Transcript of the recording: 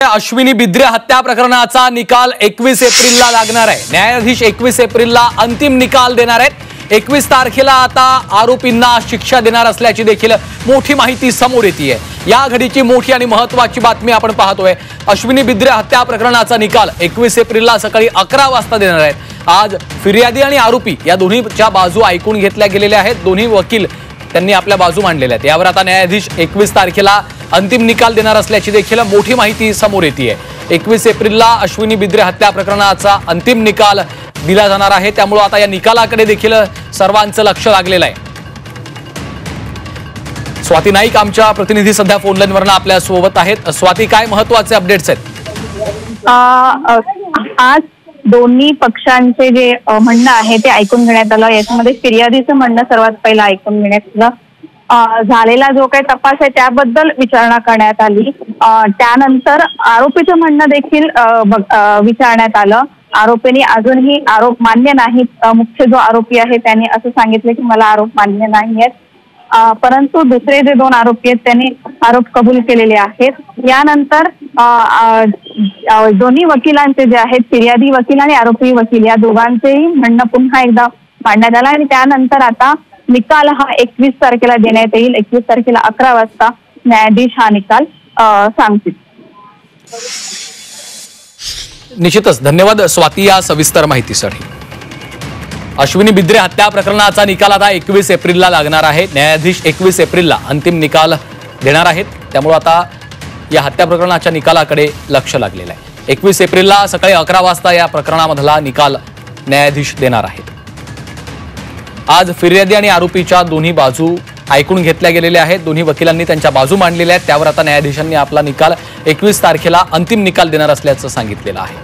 अश्विनी बिद्रे हत्या प्रकरणाचा निकाल 21 एप्रिलला लागणार आहे। न्यायाधीश 21 एप्रिलला अंतिम निकाल देणार आहेत। 21 तारखेला आता आरोपींना शिक्षा देणार असल्याची देखील मोठी माहिती समोर येते। या घडीची मोठी आणि महत्त्वाची बातमी आपण पाहतोय। अश्विनी बिद्रे हत्या प्रकरणाचा निकाल 21 एप्रिलला सकाळी 11 वाजता देणार आहेत। आज फिर्यादी आणि आरोपी या दोन्हीच्या बाजू ऐकून घेतल्या गेलेल्या आहेत। दोन्ही वकील त्यांनी आपल्या बाजू मांडलेल्या आहेत। यावर आता न्यायाधीश 21 तारखेला अंतिम निकाल देणार असल्याची देखील मोठी माहिती समोर येते। 21 एप्रिलला अश्विनी बिद्रे हत्या प्रकरणाचा अंतिम निकाल दिला जाणार आहे। त्यामुळे आता या निकालाकडे देखील सर्वांचं लक्ष लागलेलं आहे। स्वाती नाईक आमच्या प्रतिनिधी सध्या फोन लाईनवर आपल्या सोबत आहेत। स्वाती, काय महत्त्वाचे अपडेट्स आहेत? आज दोन्ही पक्षांचे जे म्हणणं आहे ते ऐकून घेण्यात आलं। याच्यामध्ये फिर्यादीचं म्हणणं सर्वात पहिलं ऐकून घेण्यात आलं। झालेला जो काही तपास आहे त्याबद्दल विचारणा करण्यात आली। त्यानंतर आरोपीचं म्हणणं देखील विचारण्यात आलं। आरोपींनी अजूनही आरोप मान्य नाहीत। मुख्य जो आरोपी आहे त्यांनी असं सांगितलं की मला आरोप मान्य नाही आहेत, परंतु दुसरे जे दोन आरोपी आहेत त्यांनी आरोप कबूल केलेले आहेत। यानंतर दोन्ही वकिलांचे जे आहेत, फिर्यादी वकील आणि आरोपी वकील, या दोघांचेही म्हणणं पुन्हा एकदा मांडण्यात आलं आणि त्यानंतर आता निकाल हा 21 तारखेला देण्यात येईल। 21 तारखेला 11 वाजता न्यायाधीश हा निकाल सांगतील। निश्चितच धन्यवाद स्वाती या सविस्तर माहितीसाठी। अश्विनी बिद्रे हत्या प्रकरणाचा निकाल आता 21 एप्रिलला लागणार आहे। न्यायाधीश 21 एप्रिलला अंतिम निकाल देणार आहेत। त्यामुळे आता या हत्या प्रकरणाच्या निकालाकडे लक्ष लागलेलं आहे। 21 एप्रिलला सकाळी 11 वाजता या प्रकरणामधला निकाल न्यायाधीश देणार आहेत। आज फिर्यादी आणि आरोपीच्या दोन्ही बाजू ऐकून घेतल्या गेलेल्या आहेत। दोन्ही वकिलांनी त्यांच्या बाजू मांडलेल्या आहेत। त्यावर आता न्यायाधीशांनी आपला निकाल 21 तारखेला अंतिम निकाल देणार असल्याचं सांगितलेलं आहे।